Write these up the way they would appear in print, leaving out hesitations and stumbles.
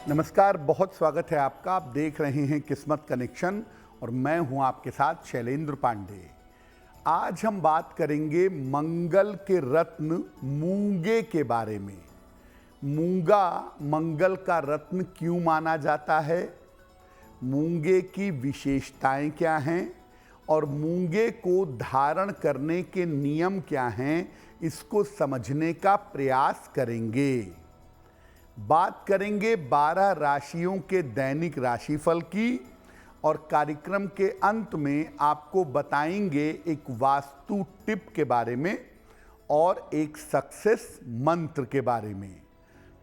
नमस्कार, बहुत स्वागत है आपका। आप देख रहे हैं किस्मत कनेक्शन और मैं हूं आपके साथ शैलेंद्र पांडे। आज हम बात करेंगे मंगल के रत्न मूंगे के बारे में। मूंगा मंगल का रत्न क्यों माना जाता है, मूंगे की विशेषताएं क्या हैं और मूंगे को धारण करने के नियम क्या हैं, इसको समझने का प्रयास करेंगे। बात करेंगे 12 राशियों के दैनिक राशिफल की और कार्यक्रम के अंत में आपको बताएंगे एक वास्तु टिप के बारे में और एक सक्सेस मंत्र के बारे में।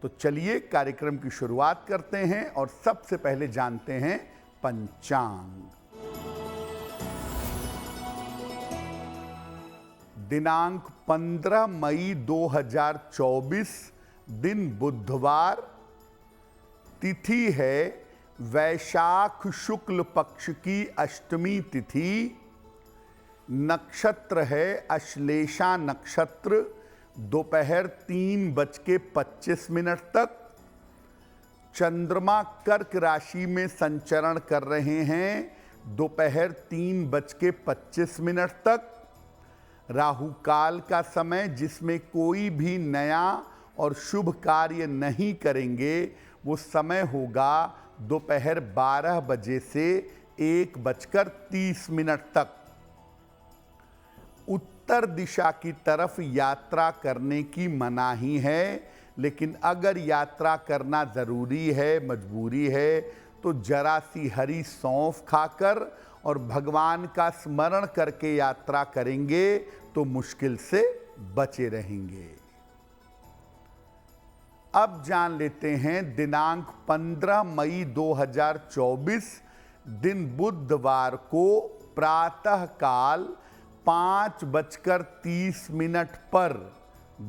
तो चलिए कार्यक्रम की शुरुआत करते हैं और सबसे पहले जानते हैं पंचांग। दिनांक 15 मई 2024, दिन बुधवार, तिथि है वैशाख शुक्ल पक्ष की अष्टमी तिथि, नक्षत्र है अश्लेषा नक्षत्र, दोपहर 3:25 तक। चंद्रमा कर्क राशि में संचरण कर रहे हैं दोपहर 3:25 तक। राहु काल का समय, जिसमें कोई भी नया और शुभ कार्य नहीं करेंगे, वो समय होगा दोपहर 12 बजे से 1:30 तक। उत्तर दिशा की तरफ यात्रा करने की मनाही है, लेकिन अगर यात्रा करना ज़रूरी है, मजबूरी है, तो जरा सी हरी सौंफ खाकर और भगवान का स्मरण करके यात्रा करेंगे तो मुश्किल से बचे रहेंगे। अब जान लेते हैं दिनांक 15 मई 2024, दिन बुधवार को प्रातः काल 5:30 पर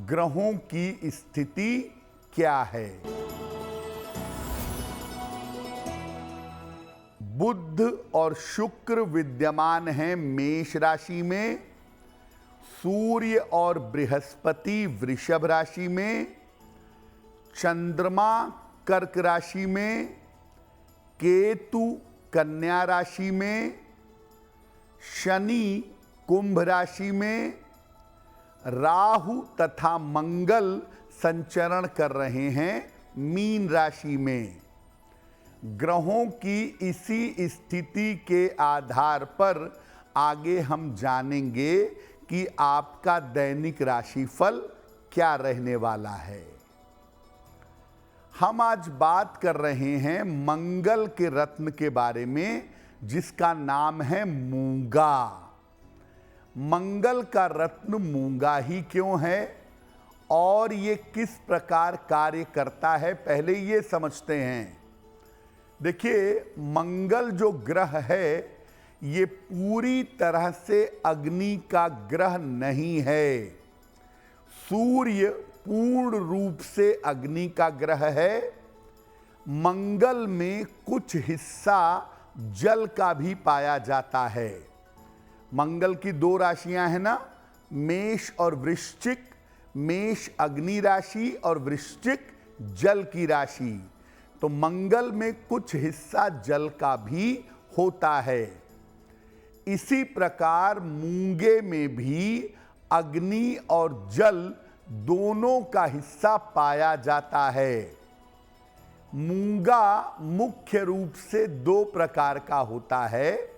ग्रहों की स्थिति क्या है। बुध और शुक्र विद्यमान हैं मेष राशि में, सूर्य और बृहस्पति वृषभ राशि में, चंद्रमा कर्क राशि में, केतु कन्या राशि में, शनि कुंभ राशि में, राहु तथा मंगल संचरण कर रहे हैं मीन राशि में। ग्रहों की इसी स्थिति के आधार पर आगे हम जानेंगे कि आपका दैनिक राशिफल क्या रहने वाला है। हम आज बात कर रहे हैं मंगल के रत्न के बारे में, जिसका नाम है मूंगा। मंगल का रत्न मूंगा ही क्यों है और ये किस प्रकार कार्य करता है, पहले ये समझते हैं। देखिए, मंगल जो ग्रह है, ये पूरी तरह से अग्नि का ग्रह नहीं है। सूर्य पूर्ण रूप से अग्नि का ग्रह है। मंगल में कुछ हिस्सा जल का भी पाया जाता है। मंगल की 2 राशियां हैं ना, मेष और वृश्चिक। मेष अग्नि राशि और वृश्चिक जल की राशि। तो मंगल में कुछ हिस्सा जल का भी होता है। इसी प्रकार मूंगे में भी अग्नि और जल दोनों का हिस्सा पाया जाता है। मूंगा मुख्य रूप से 2 प्रकार का होता है,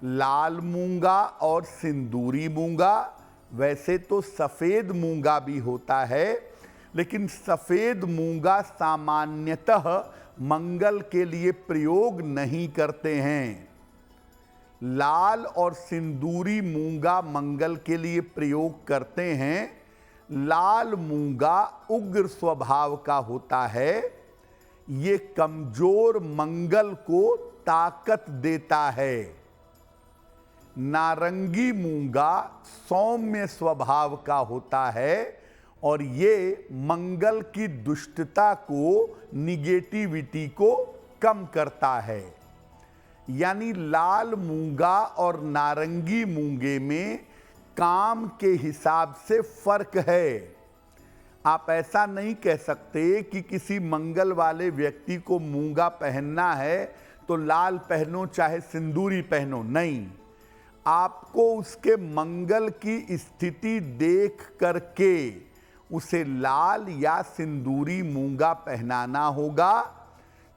लाल मूंगा और सिंदूरी मूंगा। वैसे तो सफेद मूंगा भी होता है, लेकिन सफेद मूंगा सामान्यतः मंगल के लिए प्रयोग नहीं करते हैं। लाल और सिंदूरी मूंगा मंगल के लिए प्रयोग करते हैं। लाल मूंगा उग्र स्वभाव का होता है। ये कमजोर मंगल को ताकत देता है। नारंगी मूंगा सौम्य स्वभाव का होता है और ये मंगल की दुष्टता को, निगेटिविटी को कम करता है। यानी लाल मूंगा और नारंगी मूंगे में काम के हिसाब से फर्क है। आप ऐसा नहीं कह सकते कि किसी मंगल वाले व्यक्ति को मूंगा पहनना है तो लाल पहनो चाहे सिंदूरी पहनो, नहीं। आपको उसके मंगल की स्थिति देख करके उसे लाल या सिंदूरी मूंगा पहनाना होगा।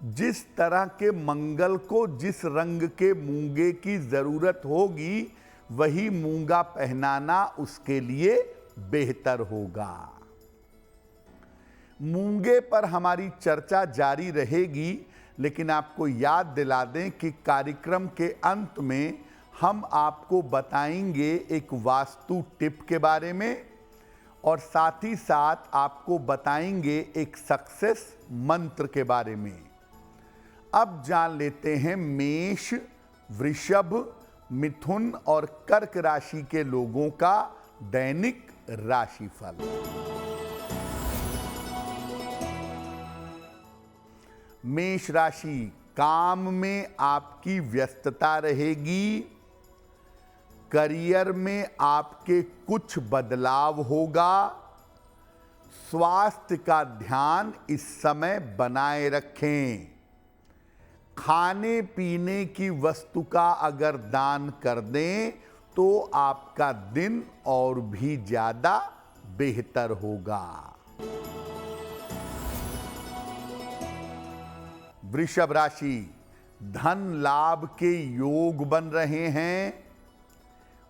जिस तरह के मंगल को जिस रंग के मूंगे की जरूरत होगी वही मूंगा पहनाना उसके लिए बेहतर होगा। मूंगे पर हमारी चर्चा जारी रहेगी, लेकिन आपको याद दिला दें कि कार्यक्रम के अंत में हम आपको बताएंगे एक वास्तु टिप के बारे में और साथ ही साथ आपको बताएंगे एक सक्सेस मंत्र के बारे में। अब जान लेते हैं मेष, वृषभ, मिथुन और कर्क राशि के लोगों का दैनिक राशिफल। मेष राशि, काम में आपकी व्यस्तता रहेगी। करियर में आपके कुछ बदलाव होगा। स्वास्थ्य का ध्यान इस समय बनाए रखें। खाने पीने की वस्तु का अगर दान कर दें तो आपका दिन और भी ज्यादा बेहतर होगा। वृषभ राशि, धन लाभ के योग बन रहे हैं।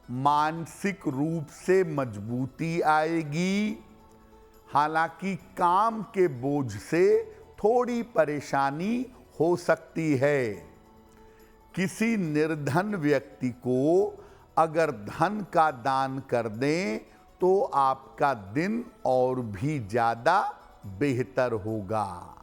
मानसिक रूप से मजबूती आएगी। हालांकि काम के बोझ से थोड़ी परेशानी हो सकती है। किसी निर्धन व्यक्ति को अगर धन का दान कर दें तो आपका दिन और भी ज्यादा बेहतर होगा।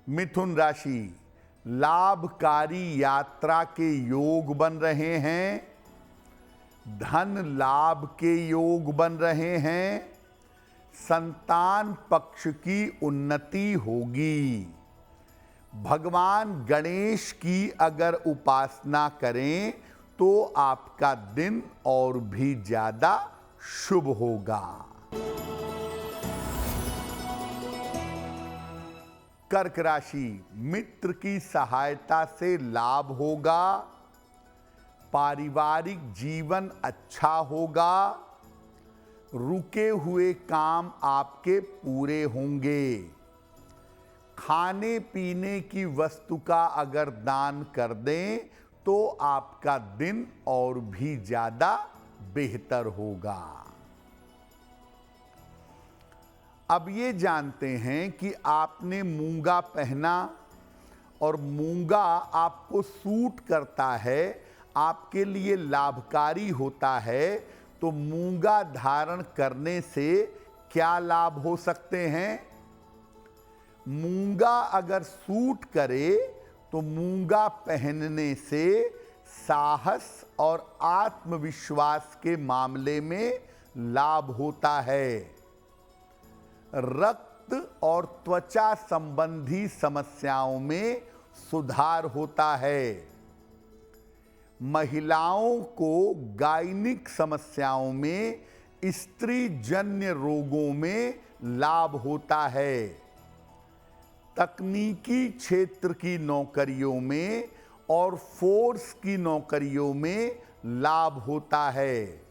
मिथुन राशि, लाभकारी यात्रा के योग बन रहे हैं। धन लाभ के योग बन रहे हैं। संतान पक्ष की उन्नति होगी। भगवान गणेश की अगर उपासना करें तो आपका दिन और भी ज्यादा शुभ होगा। कर्क राशि, मित्र की सहायता से लाभ होगा। पारिवारिक जीवन अच्छा होगा। रुके हुए काम आपके पूरे होंगे। खाने पीने की वस्तु का अगर दान कर दें तो आपका दिन और भी ज्यादा बेहतर होगा। अब ये जानते हैं कि आपने मूंगा पहना और मूंगा आपको सूट करता है, आपके लिए लाभकारी होता है, तो मूंगा धारण करने से क्या लाभ हो सकते हैं? मूंगा अगर सूट करे तो मूंगा पहनने से साहस और आत्मविश्वास के मामले में लाभ होता है। रक्त और त्वचा संबंधी समस्याओं में सुधार होता है। महिलाओं को गायनिक समस्याओं में, स्त्री जन्य रोगों में लाभ होता है। तकनीकी क्षेत्र की नौकरियों में और फोर्स की नौकरियों में लाभ होता है।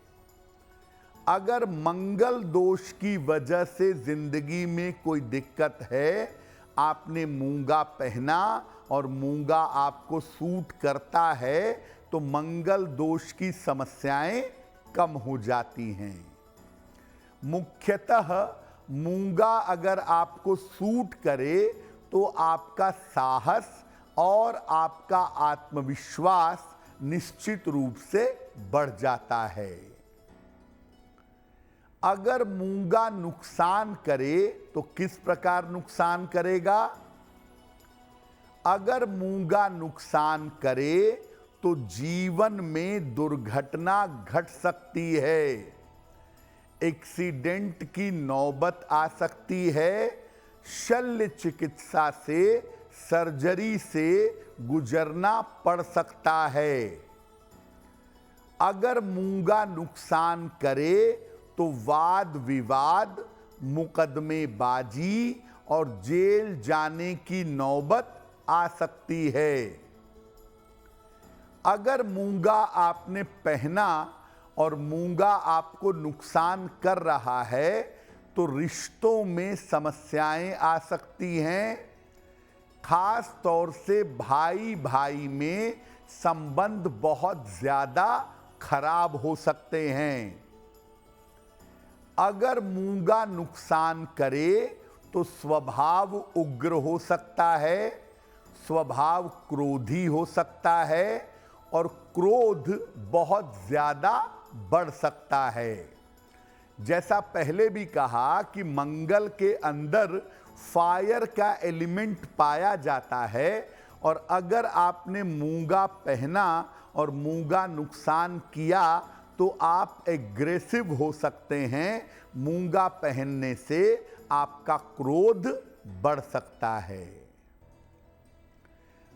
अगर मंगल दोष की वजह से जिंदगी में कोई दिक्कत है, आपने मूंगा पहना और मूंगा आपको सूट करता है, तो मंगल दोष की समस्याएं कम हो जाती हैं। मुख्यतः मूंगा अगर आपको सूट करे तो आपका साहस और आपका आत्मविश्वास निश्चित रूप से बढ़ जाता है। अगर मूंगा नुकसान करे तो किस प्रकार नुकसान करेगा? अगर मूंगा नुकसान करे तो जीवन में दुर्घटना घट सकती है। एक्सीडेंट की नौबत आ सकती है। शल्य चिकित्सा से, सर्जरी से गुजरना पड़ सकता है। अगर मूंगा नुकसान करे तो वाद विवाद, मुकदमेबाजी और जेल जाने की नौबत आ सकती है। अगर मूंगा आपने पहना और मूंगा आपको नुकसान कर रहा है तो रिश्तों में समस्याएं आ सकती हैं। खास तौर से भाई भाई में संबंध बहुत ज्यादा खराब हो सकते हैं। अगर मूंगा नुकसान करे तो स्वभाव उग्र हो सकता है, स्वभाव क्रोधी हो सकता है और क्रोध बहुत ज्यादा बढ़ सकता है। जैसा पहले भी कहा कि मंगल के अंदर फायर का एलिमेंट पाया जाता है और अगर आपने मूंगा पहना और मूंगा नुकसान किया तो आप एग्रेसिव हो सकते हैं। मूंगा पहनने से आपका क्रोध बढ़ सकता है।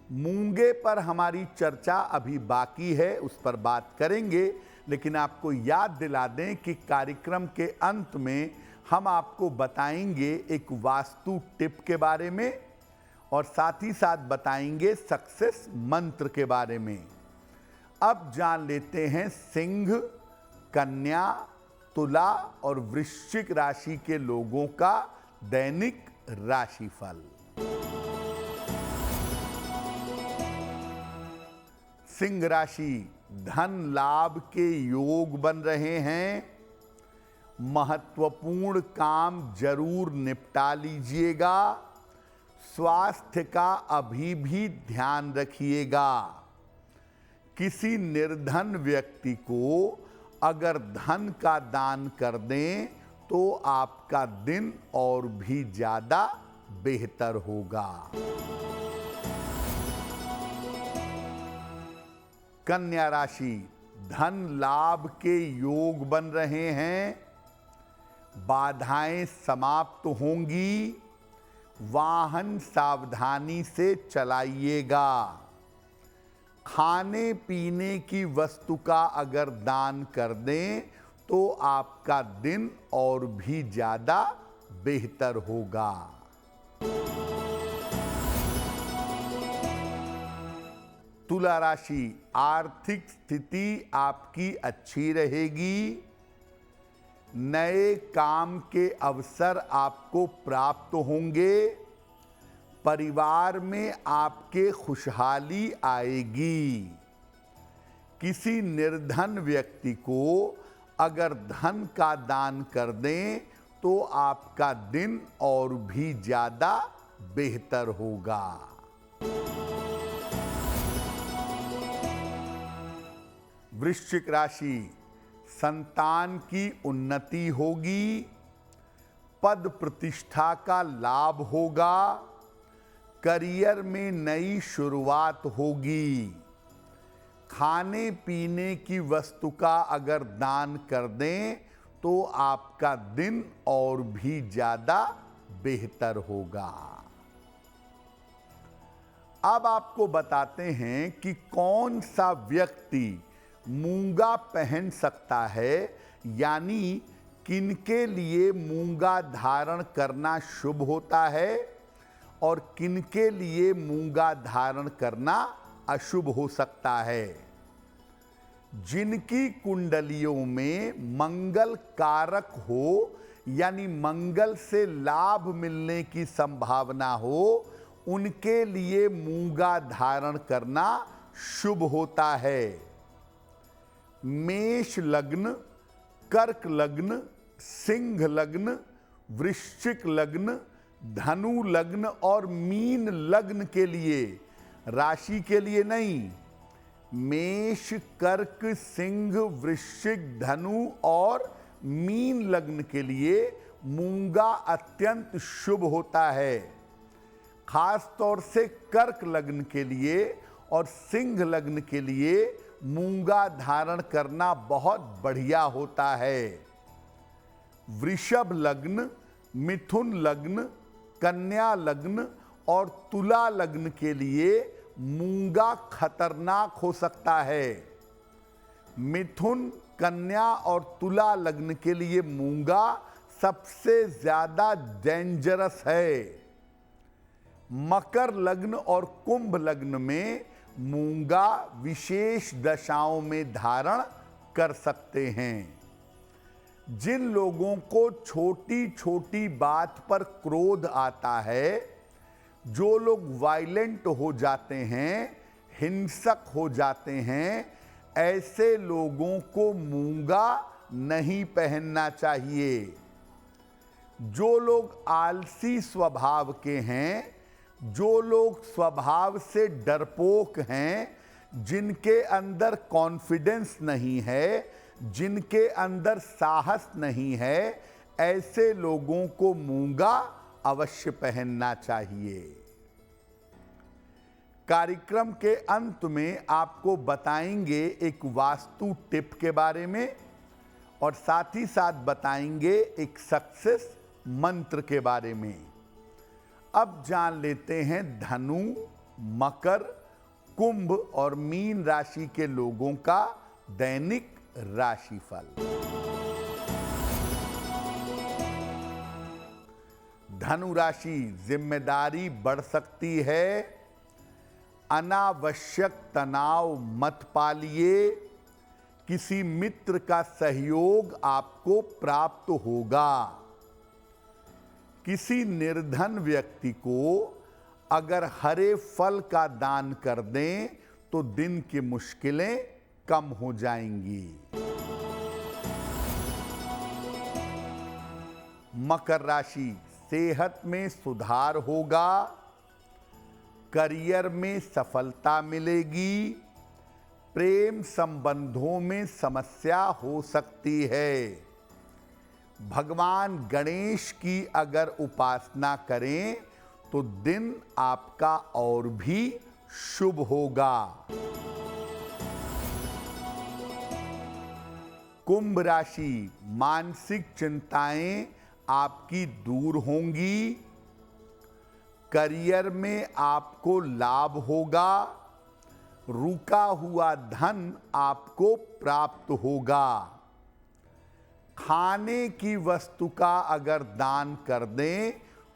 मूंगे पर हमारी चर्चा अभी बाकी है, उस पर बात करेंगे, लेकिन आपको याद दिला दें कि कार्यक्रम के अंत में हम आपको बताएंगे एक वास्तु टिप के बारे में और साथ ही साथ बताएंगे सक्सेस मंत्र के बारे में। अब जान लेते हैं सिंह, कन्या, तुला और वृश्चिक राशि के लोगों का दैनिक राशिफल। सिंह राशि, धन लाभ के योग बन रहे हैं। महत्वपूर्ण काम जरूर निपटा लीजिएगा। स्वास्थ्य का अभी भी ध्यान रखिएगा। किसी निर्धन व्यक्ति को अगर धन का दान कर दें तो आपका दिन और भी ज्यादा बेहतर होगा। कन्या राशि, धन लाभ के योग बन रहे हैं। बाधाएं समाप्त होंगी। वाहन सावधानी से चलाइएगा। खाने पीने की वस्तु का अगर दान कर दें तो आपका दिन और भी ज्यादा बेहतर होगा। तुला राशि, आर्थिक स्थिति आपकी अच्छी रहेगी। नए काम के अवसर आपको प्राप्त होंगे। परिवार में आपके खुशहाली आएगी। किसी निर्धन व्यक्ति को अगर धन का दान कर दें तो आपका दिन और भी ज्यादा बेहतर होगा। वृश्चिक राशि, संतान की उन्नति होगी। पद प्रतिष्ठा का लाभ होगा। करियर में नई शुरुआत होगी। खाने पीने की वस्तु का अगर दान कर दें तो आपका दिन और भी ज्यादा बेहतर होगा। अब आपको बताते हैं कि कौन सा व्यक्ति मूंगा पहन सकता है, यानी किनके लिए मूंगा धारण करना शुभ होता है और किनके लिए मूंगा धारण करना अशुभ हो सकता है। जिनकी कुंडलियों में मंगल कारक हो, यानी मंगल से लाभ मिलने की संभावना हो, उनके लिए मूंगा धारण करना शुभ होता है। मेष लग्न, कर्क लग्न, सिंह लग्न, वृश्चिक लग्न, धनु लग्न और मीन लग्न के लिए, राशि के लिए नहीं, मेष, कर्क, सिंह, वृश्चिक, धनु और मीन लग्न के लिए मूंगा अत्यंत शुभ होता है। खास तौर से कर्क लग्न के लिए और सिंह लग्न के लिए मूंगा धारण करना बहुत बढ़िया होता है। वृषभ लग्न, मिथुन लग्न, कन्या लग्न और तुला लग्न के लिए मूंगा खतरनाक हो सकता है। मिथुन, कन्या और तुला लग्न के लिए मूंगा सबसे ज्यादा डेंजरस है। मकर लग्न और कुंभ लग्न में मूंगा विशेष दशाओं में धारण कर सकते हैं। जिन लोगों को छोटी छोटी बात पर क्रोध आता है, जो लोग वायलेंट हो जाते हैं, हिंसक हो जाते हैं, ऐसे लोगों को मूंगा नहीं पहनना चाहिए। जो लोग आलसी स्वभाव के हैं, जो लोग स्वभाव से डरपोक हैं, जिनके अंदर कॉन्फिडेंस नहीं है, जिनके अंदर साहस नहीं है, ऐसे लोगों को मूंगा अवश्य पहनना चाहिए। कार्यक्रम के अंत में आपको बताएंगे एक वास्तु टिप के बारे में और साथ ही साथ बताएंगे एक सक्सेस मंत्र के बारे में। अब जान लेते हैं धनु, मकर, कुंभ और मीन राशि के लोगों का दैनिक राशिफल। धनु राशि, जिम्मेदारी बढ़ सकती है, अनावश्यक तनाव मत पालिए, किसी मित्र का सहयोग आपको प्राप्त होगा। किसी निर्धन व्यक्ति को अगर हरे फल का दान कर दें तो दिन की मुश्किलें कम हो जाएंगी। मकर राशि, सेहत में सुधार होगा, करियर में सफलता मिलेगी, प्रेम संबंधों में समस्या हो सकती है। भगवान गणेश की अगर उपासना करें तो दिन आपका और भी शुभ होगा। कुंभ राशि, मानसिक चिंताएं आपकी दूर होंगी, करियर में आपको लाभ होगा, रुका हुआ धन आपको प्राप्त होगा। खाने की वस्तु का अगर दान कर दें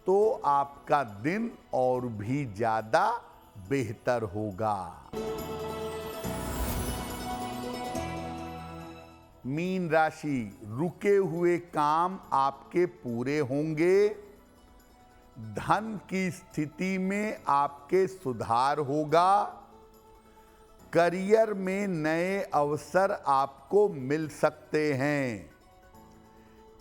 तो आपका दिन और भी ज्यादा बेहतर होगा। मीन राशि, रुके हुए काम आपके पूरे होंगे, धन की स्थिति में आपके सुधार होगा, करियर में नए अवसर आपको मिल सकते हैं।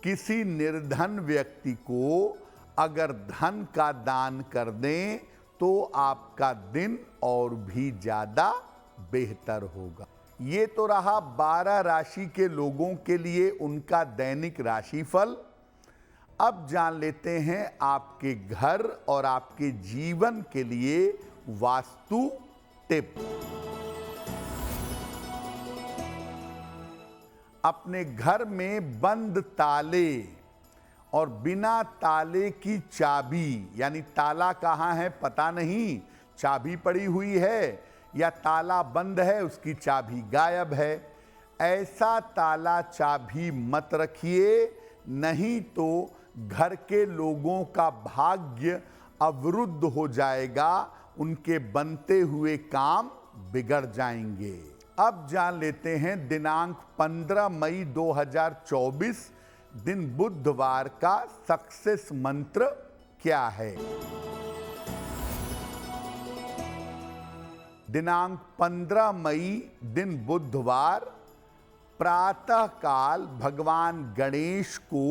किसी निर्धन व्यक्ति को अगर धन का दान कर दें तो आपका दिन और भी ज्यादा बेहतर होगा। ये तो रहा 12 राशि के लोगों के लिए उनका दैनिक राशिफल। अब जान लेते हैं आपके घर और आपके जीवन के लिए वास्तु टिप। अपने घर में बंद ताले और बिना ताले की चाबी, यानी ताला कहाँ है पता नहीं, चाबी पड़ी हुई है, या ताला बंद है उसकी चाबी गायब है, ऐसा ताला चाबी मत रखिए, नहीं तो घर के लोगों का भाग्य अवरुद्ध हो जाएगा, उनके बनते हुए काम बिगड़ जाएंगे। अब जान लेते हैं दिनांक 15 मई 2024 दिन बुधवार का सक्सेस मंत्र क्या है। दिनांक 15 मई दिन बुधवार प्रातः काल भगवान गणेश को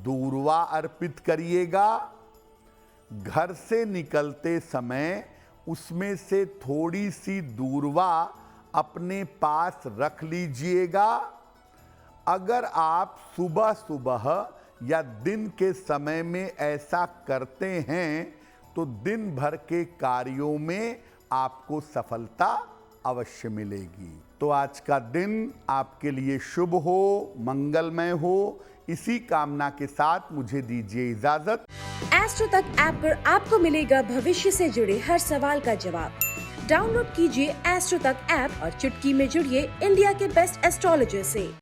दूर्वा अर्पित करिएगा। घर से निकलते समय उसमें से थोड़ी सी दूर्वा अपने पास रख लीजिएगा। अगर आप सुबह सुबह या दिन के समय में ऐसा करते हैं तो दिन भर के कार्यों में आपको सफलता अवश्य मिलेगी। तो आज का दिन आपके लिए शुभ हो, मंगलमय हो, इसी कामना के साथ मुझे दीजिए इजाजत। एस्ट्रो तक ऐप पर आपको मिलेगा भविष्य से जुड़े हर सवाल का जवाब, डाउनलोड कीजिए एस्ट्रो तक ऐप और चुटकी में जुड़िए इंडिया के बेस्ट एस्ट्रोलॉजर से।